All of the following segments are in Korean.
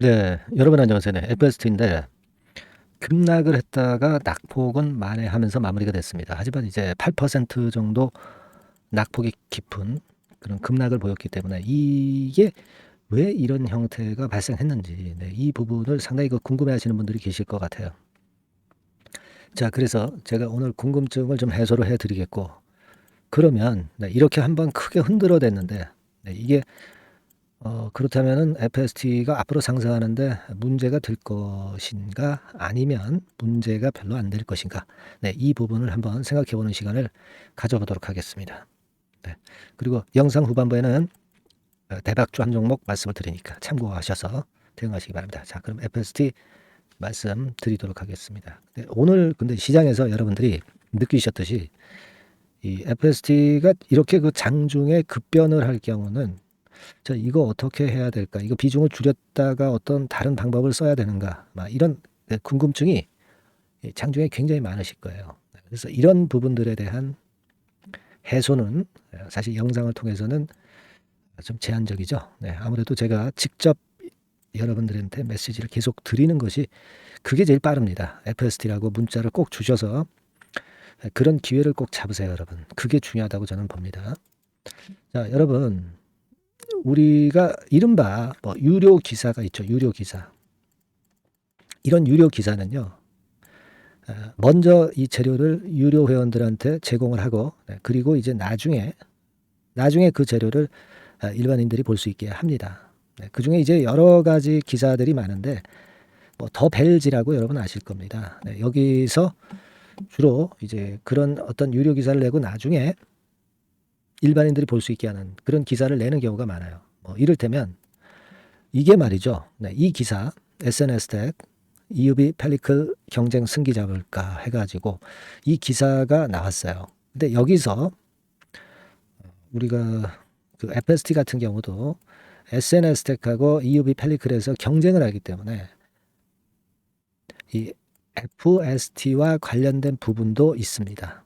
네. 여러분 안녕하세요. 네. FST인데 급락을 했다가 낙폭은 만회하면서 마무리가 됐습니다. 하지만 이제 8% 정도 낙폭이 깊은 그런 급락을 보였기 때문에 이게 왜 이런 형태가 발생했는지 이 부분을 상당히 궁금해하시는 분들이 계실 것 같아요. 자, 그래서 제가 오늘 궁금증을 좀 해소를 해 드리겠고, 그러면 이렇게 한번 크게 흔들어댔는데 이게 그렇다면은 FST가 앞으로 상승하는데 문제가 될 것인가 아니면 문제가 별로 안 될 것인가. 이 부분을 한번 생각해 보는 시간을 가져보도록 하겠습니다. 그리고 영상 후반부에는 대박주 한 종목 말씀을 드리니까 참고하셔서 대응하시기 바랍니다. 자, 그럼 FST 말씀 드리도록 하겠습니다. 오늘 근데 시장에서 여러분들이 느끼셨듯이 이 FST가 이렇게 그 장중에 급변을 할 경우는 자, 이거 어떻게 해야 될까? 이거 비중을 줄였다가 어떤 다른 방법을 써야 되는가? 막 이런 궁금증이 장중에 굉장히 많으실 거예요. 그래서 이런 부분들에 대한 해소는 사실 영상을 통해서는 좀 제한적이죠. 아무래도 제가 직접 여러분들한테 메시지를 계속 드리는 것이 그게 제일 빠릅니다. FST라고 문자를 꼭 주셔서 그런 기회를 꼭 잡으세요, 여러분. 그게 중요하다고 저는 봅니다. 자, 여러분. 우리가 이른바 뭐 유료 기사가 있죠. 유료 기사. 이런 유료 기사는요. 먼저 이 재료를 유료 회원들한테 제공을 하고 그리고 이제 나중에 그 재료를 일반인들이 볼 수 있게 합니다. 그중에 이제 여러 가지 기사들이 많은데 뭐 더 벨지라고 여러분 아실 겁니다. 여기서 주로 이제 그런 어떤 유료 기사를 내고 나중에 일반인들이 볼 수 있게 하는 그런 기사를 내는 경우가 많아요. 뭐 이를테면 이게 말이죠. 이 기사 SNS 텍 EUV 펠리클 경쟁 승기 잡을까 해가지고 이 기사가 나왔어요. 근데 여기서 우리가 그 FST 같은 경우도 SNS 텍하고 EUV 펠리클에서 경쟁을 하기 때문에 이 FST와 관련된 부분도 있습니다.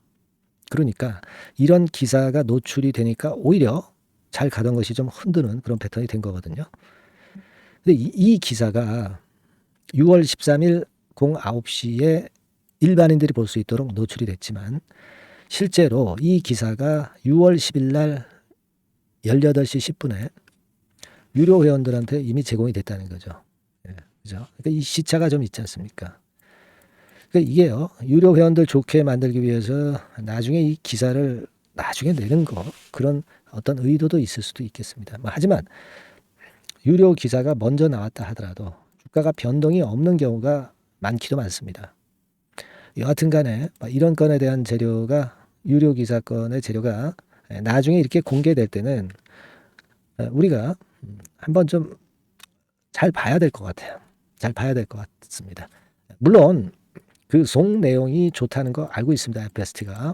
그러니까 이런 기사가 노출이 되니까 오히려 잘 가던 것이 좀 흔드는 그런 패턴이 된 거거든요. 근데 이 기사가 6월 13일 09시에 일반인들이 볼 수 있도록 노출이 됐지만 실제로 이 기사가 6월 10일 날 18시 10분에 유료 회원들한테 이미 제공이 됐다는 거죠. 그죠? 그러니까 이 시차가 좀 있지 않습니까? 그러니까 이게요, 유료 회원들 좋게 만들기 위해서 나중에 이 기사를 나중에 내는 거, 그런 어떤 의도도 있을 수도 있겠습니다. 하지만 유료 기사가 먼저 나왔다 하더라도 주가가 변동이 없는 경우가 많기도 많습니다. 여하튼 간에 이런 건에 대한 재료가 유료 기사 건의 재료가 나중에 이렇게 공개될 때는 우리가 한번 좀 잘 봐야 될 것 같아요. 잘 봐야 될 것 같습니다. 물론 그 송 내용이 좋다는 거 알고 있습니다. FST가.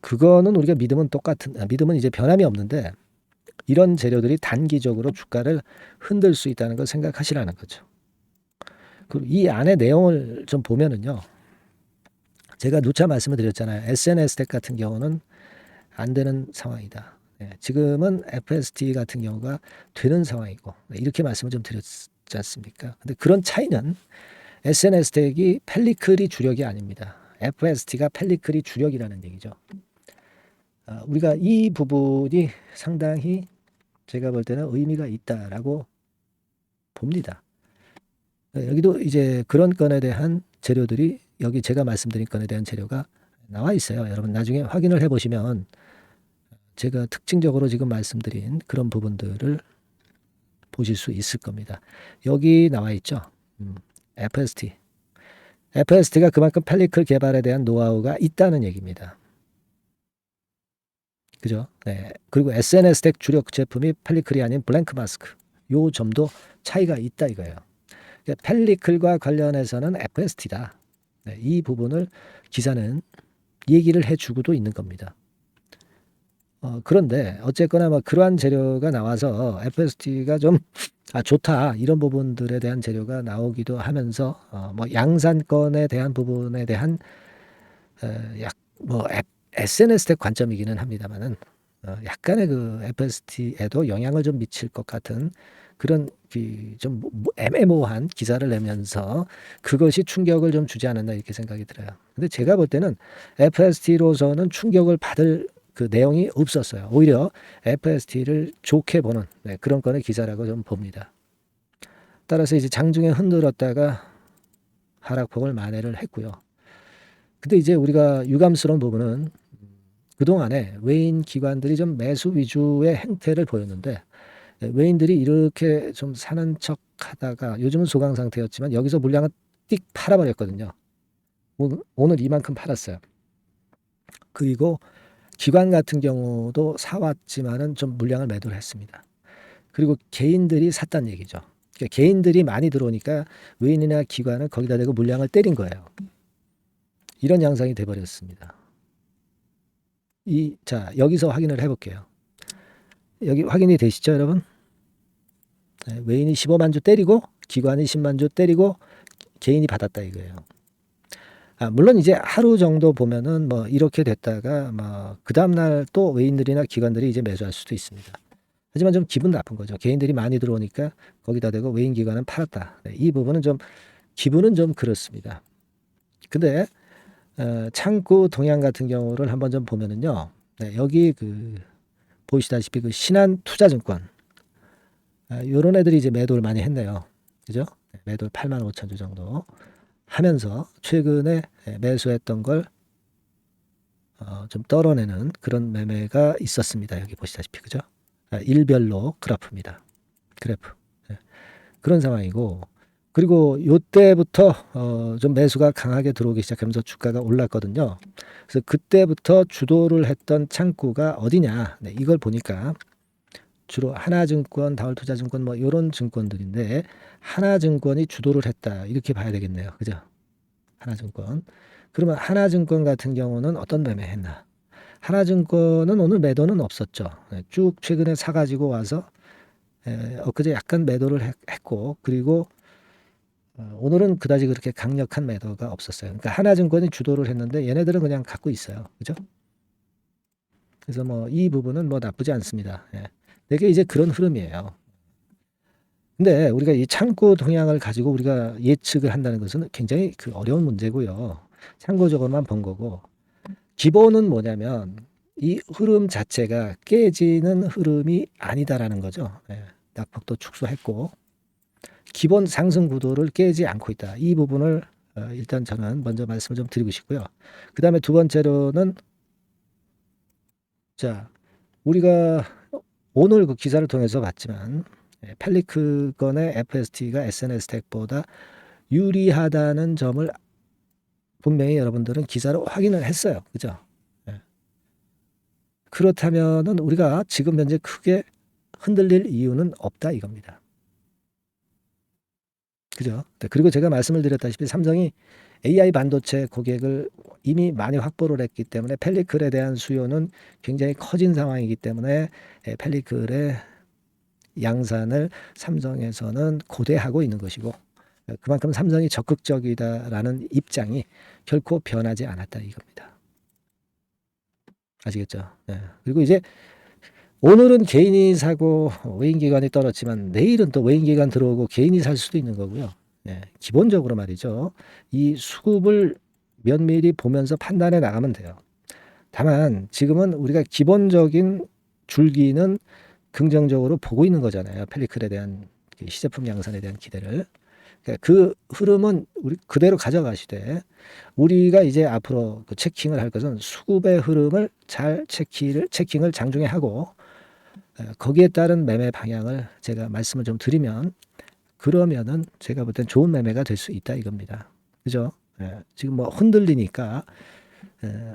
그거는 우리가 믿으면 믿으면 이제 변함이 없는데 이런 재료들이 단기적으로 주가를 흔들 수 있다는 걸 생각하시라는 거죠. 그리고 이 안에 내용을 좀 보면은요. 제가 누차 말씀을 드렸잖아요. SNS 텍 같은 경우는 안 되는 상황이다. 지금은 FST 같은 경우가 되는 상황이고 이렇게 말씀을 좀 드렸지 않습니까? 근데 그런 차이는 SNS 텍이 펠리클이 주력이 아닙니다. FST가 펠리클이 주력이라는 얘기죠. 우리가 이 부분이 상당히 제가 볼 때는 의미가 있다라고 봅니다. 여기도 이제 그런 건에 대한 재료들이 여기 제가 말씀드린 건에 대한 재료가 나와 있어요. 여러분 나중에 확인을 해보시면 제가 특징적으로 지금 말씀드린 그런 부분들을 보실 수 있을 겁니다. 여기 나와 있죠. FST. FST가 그만큼 펠리클 개발에 대한 노하우가 있다는 얘기입니다. 그죠? 네. 그리고 SNS 텍 주력 제품이 펠리클이 아닌 블랭크 마스크. 요 점도 차이가 있다 이거예요. 그러니까 펠리클과 관련해서는 FST다. 이 부분을 기사는 얘기를 해주고도 있는 겁니다. 그런데 어쨌거나 그러한 재료가 나와서 FST가 좀 좋다 이런 부분들에 대한 재료가 나오기도 하면서 양산권에 대한 부분에 대한 SNS 텍 관점이기는 합니다만은 약간의 그 FST에도 영향을 좀 미칠 것 같은 그런 좀 애매모호한 기사를 내면서 그것이 충격을 좀 주지 않았나 이렇게 생각이 들어요. 근데 제가 볼 때는 FST로서는 충격을 받을 그 내용이 없었어요. 오히려 FST를 좋게 보는 그런 건의 기사라고 좀 봅니다. 따라서 이제 장중에 흔들었다가 하락폭을 만회를 했고요. 근데 이제 우리가 유감스러운 부분은 그동안에 외인 기관들이 좀 매수 위주의 행태를 보였는데 외인들이 이렇게 좀 사는 척 하다가 요즘은 소강 상태였지만 여기서 물량을 띡 팔아버렸거든요. 오늘 이만큼 팔았어요. 그리고 기관 같은 경우도 사왔지만은 좀 물량을 매도를 했습니다. 그리고 개인들이 샀다는 얘기죠. 그러니까 개인들이 많이 들어오니까 외인이나 기관은 거기다 대고 물량을 때린 거예요. 이런 양상이 돼버렸습니다. 자, 여기서 확인을 해볼게요. 여기 확인이 되시죠, 여러분? 네, 외인이 15만 주 때리고 기관이 10만 주 때리고 개인이 받았다 이거예요. 물론 이제 하루 정도 보면은 뭐 이렇게 됐다가 뭐 그 다음날 또 외인들이나 기관들이 이제 매수할 수도 있습니다. 하지만 좀 기분 나쁜 거죠. 개인들이 많이 들어오니까 거기다 대고 외인 기관은 팔았다. 네, 이 부분은 좀 기분은 좀 그렇습니다. 근데 창구 동향 같은 경우를 한번 좀 보면은요. 네, 여기 보시다시피 신한투자증권 요런 애들이 이제 매도를 많이 했네요. 그죠? 네, 매도를 8만 5천 주 정도 하면서 최근에 매수했던 걸 좀 떨어내는 그런 매매가 있었습니다. 여기 보시다시피 그죠? 일별로 그래프입니다. 그래프. 네. 그런 상황이고 그리고 요때부터 좀 매수가 강하게 들어오기 시작하면서 주가가 올랐거든요. 그래서 그때부터 주도를 했던 창구가 어디냐? 네, 이걸 보니까 주로 하나증권, 다울투자증권 뭐 이런 증권들인데 하나증권이 주도를 했다 이렇게 봐야 되겠네요. 그죠? 하나증권. 그러면 하나증권 같은 경우는 어떤 매매했나? 하나증권은 오늘 매도는 없었죠. 쭉 최근에 사가지고 와서 엊그제 약간 매도를 했고 그리고 오늘은 그다지 그렇게 강력한 매도가 없었어요. 그러니까 하나증권이 주도를 했는데 얘네들은 그냥 갖고 있어요. 그죠? 그래서 뭐 이 부분은 뭐 나쁘지 않습니다. 되게 이제 그런 흐름이에요. 근데 우리가 이 창구 동향을 가지고 우리가 예측을 한다는 것은 굉장히 어려운 문제고요. 참고적으로만 본 거고 기본은 뭐냐면 이 흐름 자체가 깨지는 흐름이 아니다라는 거죠. 낙폭도 축소했고 기본 상승 구도를 깨지 않고 있다. 이 부분을 일단 저는 먼저 말씀을 좀 드리고 싶고요. 그 다음에 두 번째로는 자 우리가 오늘 그 기사를 통해서 봤지만 펠리크 건의 FST가 SNS텍보다 유리하다는 점을 분명히 여러분들은 기사로 확인을 했어요. 그죠? 그렇다면은 우리가 지금 현재 크게 흔들릴 이유는 없다 이겁니다. 그죠? 그리고 제가 말씀을 드렸다시피 삼성이 AI 반도체 고객을 이미 많이 확보를 했기 때문에 펠리클에 대한 수요는 굉장히 커진 상황이기 때문에 펠리클의 양산을 삼성에서는 고대하고 있는 것이고 그만큼 삼성이 적극적이다라는 입장이 결코 변하지 않았다 이겁니다. 아시겠죠? 그리고 이제 오늘은 개인이 사고 외인 기관이 떨었지만 내일은 또 외인 기관 들어오고 개인이 살 수도 있는 거고요. 기본적으로 말이죠. 이 수급을 면밀히 보면서 판단해 나가면 돼요. 다만 지금은 우리가 기본적인 줄기는 긍정적으로 보고 있는 거잖아요. 펠리클에 대한 시제품 양산에 대한 기대를. 그 흐름은 우리 그대로 가져가시되 우리가 이제 앞으로 체킹을 할 것은 수급의 흐름을 잘 체킹을 장중에 하고 거기에 따른 매매 방향을 제가 말씀을 좀 드리면 그러면은 제가 볼 땐 좋은 매매가 될 수 있다 이겁니다. 그죠? 지금 뭐 흔들리니까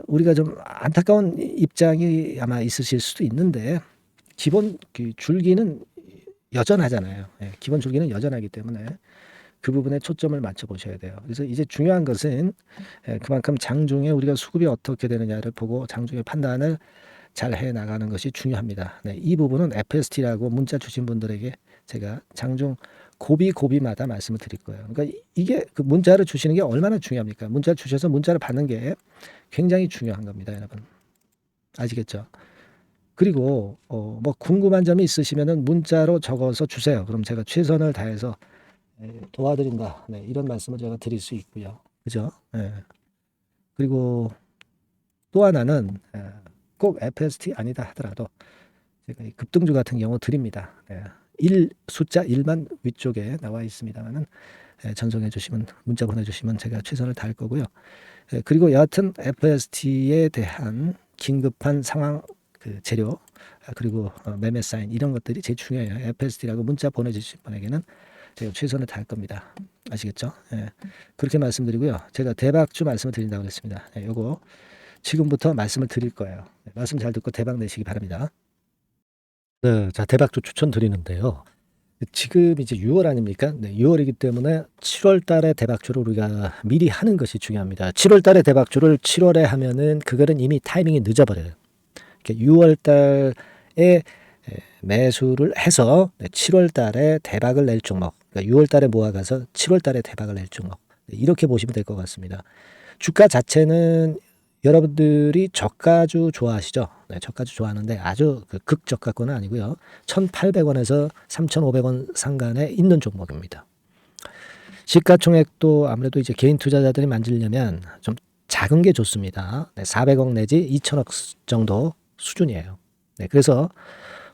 우리가 좀 안타까운 입장이 아마 있으실 수도 있는데 기본 줄기는 여전하잖아요. 기본 줄기는 여전하기 때문에 그 부분에 초점을 맞춰 보셔야 돼요. 그래서 이제 중요한 것은 그만큼 장중에 우리가 수급이 어떻게 되느냐를 보고 장중에 판단을 잘 해 나가는 것이 중요합니다. 이 부분은 FST라고 문자 주신 분들에게 제가 장중 고비마다 말씀을 드릴 거예요. 그러니까 이게 문자를 주시는 게 얼마나 중요합니까? 문자 주셔서 문자를 받는 게 굉장히 중요한 겁니다, 여러분. 아시겠죠? 그리고 뭐 궁금한 점이 있으시면은 문자로 적어서 주세요. 그럼 제가 최선을 다해서 도와드린다. 네, 이런 말씀을 제가 드릴 수 있고요. 그죠? 예. 그리고 또 하나는 꼭 FST 아니다 하더라도 제가 이 급등주 같은 경우 드립니다. 1 숫자 1만 위쪽에 나와 있습니다만은 전송해 주시면 문자 보내주시면 제가 최선을 다할 거고요. 그리고 여하튼 FST에 대한 긴급한 상황 그 재료 그리고 매매 사인 이런 것들이 제일 중요해요. FST라고 문자 보내주신 분에게는 제가 최선을 다할 겁니다. 아시겠죠? 그렇게 말씀드리고요. 제가 대박주 말씀을 드린다고 그랬습니다. 요거 지금부터 말씀을 드릴 거예요. 말씀 잘 듣고 대박 내시기 바랍니다. 네, 자 대박주 추천드리는데요. 지금 이제 6월 아닙니까? 네, 6월이기 때문에 7월 달에 대박주를 우리가 미리 하는 것이 중요합니다. 7월 달에 대박주를 7월에 하면은 그거는 이미 타이밍이 늦어버려요. 6월 달에 매수를 해서 7월 달에 대박을 낼 종목, 그러니까 6월 달에 모아가서 7월 달에 대박을 낼 종목, 이렇게 보시면 될 것 같습니다. 주가 자체는 여러분들이 저가주 좋아하시죠? 네, 저가주 좋아하는데 아주 극저가권은 아니고요. 1,800원에서 3,500원 상간에 있는 종목입니다. 시가총액도 아무래도 이제 개인 투자자들이 만지려면 좀 작은 게 좋습니다. 400억 내지 2천억 정도 수준이에요. 네, 그래서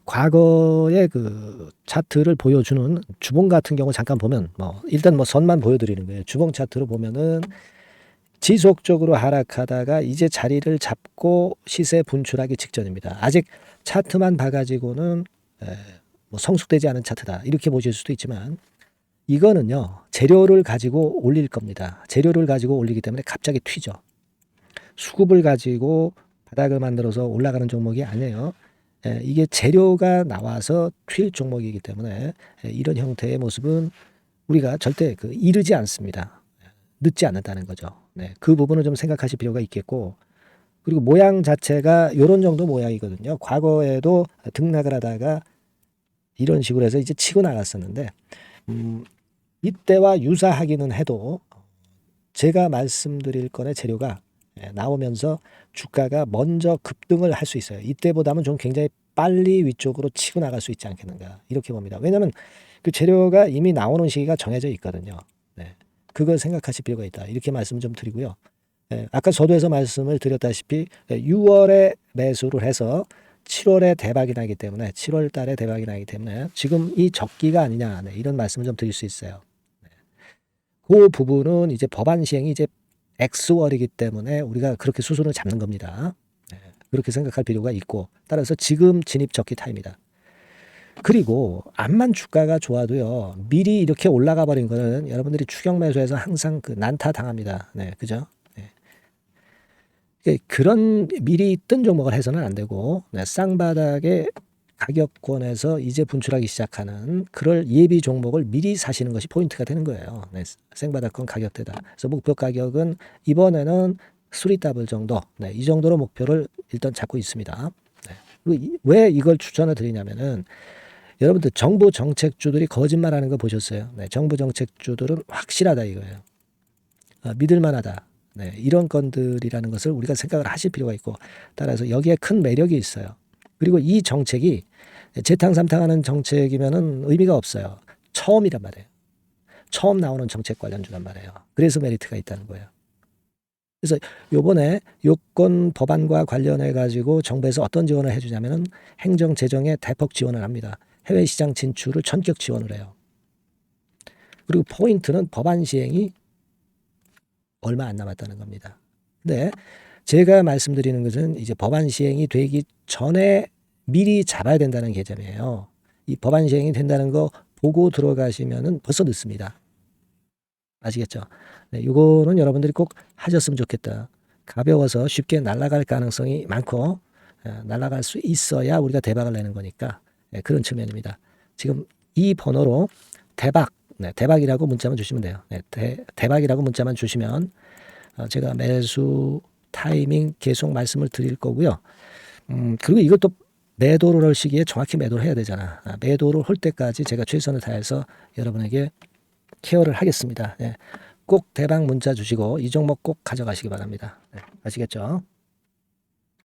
과거의 그 차트를 보여주는 주봉 같은 경우 잠깐 보면 일단 선만 보여드리는 거예요. 주봉 차트로 보면은 지속적으로 하락하다가 이제 자리를 잡고 시세 분출하기 직전입니다. 아직 차트만 봐가지고는 성숙되지 않은 차트다 이렇게 보실 수도 있지만 이거는요 재료를 가지고 올릴 겁니다. 재료를 가지고 올리기 때문에 갑자기 튀죠. 수급을 가지고 바닥을 만들어서 올라가는 종목이 아니에요. 이게 재료가 나와서 튈 종목이기 때문에 이런 형태의 모습은 우리가 절대 이르지 않습니다. 늦지 않는다는 거죠. 네, 그 부분을 좀 생각하실 필요가 있겠고, 그리고 모양 자체가 이런 정도 모양이거든요. 과거에도 등락을 하다가 이런 식으로 해서 이제 치고 나갔었는데 이때와 유사하기는 해도 제가 말씀드릴 건의 재료가 나오면서 주가가 먼저 급등을 할 수 있어요. 이때보다는 좀 굉장히 빨리 위쪽으로 치고 나갈 수 있지 않겠는가 이렇게 봅니다. 왜냐하면 그 재료가 이미 나오는 시기가 정해져 있거든요. 네. 그걸 생각하실 필요가 있다. 이렇게 말씀을 좀 드리고요. 아까 서두에서 말씀을 드렸다시피 6월에 매수를 해서 7월에 대박이 나기 때문에 7월 달에 대박이 나기 때문에 지금 이 적기가 아니냐 이런 말씀을 좀 드릴 수 있어요. 그 부분은 이제 법안 시행이 이제 X월이기 때문에 우리가 그렇게 수순을 잡는 겁니다. 그렇게 생각할 필요가 있고 따라서 지금 진입 적기 타입니다. 그리고 암만 주가가 좋아도요 미리 이렇게 올라가 버린 거는 여러분들이 추격 매수해서 항상 난타 당합니다. 네, 그죠? 네. 그런 미리 뜬 종목을 해서는 안 되고 쌍바닥의 가격권에서 이제 분출하기 시작하는 그럴 예비 종목을 미리 사시는 것이 포인트가 되는 거예요. 네, 생바닥권 가격대다. 그래서 목표 가격은 이번에는 3더블 정도, 이 정도로 목표를 일단 잡고 있습니다. 그리고 왜 이걸 추천을 드리냐면은 여러분들 정부 정책주들이 거짓말하는 거 보셨어요? 정부 정책주들은 확실하다 이거예요. 믿을만하다. 이런 건들이라는 것을 우리가 생각을 하실 필요가 있고 따라서 여기에 큰 매력이 있어요. 그리고 이 정책이 재탕삼탕하는 정책이면은 의미가 없어요. 처음이란 말이에요. 처음 나오는 정책 관련주란 말이에요. 그래서 메리트가 있다는 거예요. 그래서 요번에 요건 법안과 관련해 가지고 정부에서 어떤 지원을 해주냐면은 행정 재정에 대폭 지원을 합니다. 해외 시장 진출을 전격 지원을 해요. 그리고 포인트는 법안 시행이 얼마 안 남았다는 겁니다. 근데 제가 말씀드리는 것은 이제 법안 시행이 되기 전에 미리 잡아야 된다는 개념이에요. 이 법안 시행이 된다는 거 보고 들어가시면은 벌써 늦습니다. 아시겠죠? 이거는 여러분들이 꼭 하셨으면 좋겠다. 가벼워서 쉽게 날아갈 가능성이 많고 날아갈 수 있어야 우리가 대박을 내는 거니까 그런 측면입니다. 지금 이 번호로 대박, 대박이라고 문자만 주시면 돼요. 대박이라고 문자만 주시면 제가 매수 타이밍 계속 말씀을 드릴 거고요. 그리고 이것도 매도를 할 시기에 정확히 매도를 해야 되잖아. 매도를 할 때까지 제가 최선을 다해서 여러분에게 케어를 하겠습니다. 꼭 대박 문자 주시고 이 종목 꼭 가져가시기 바랍니다. 아시겠죠?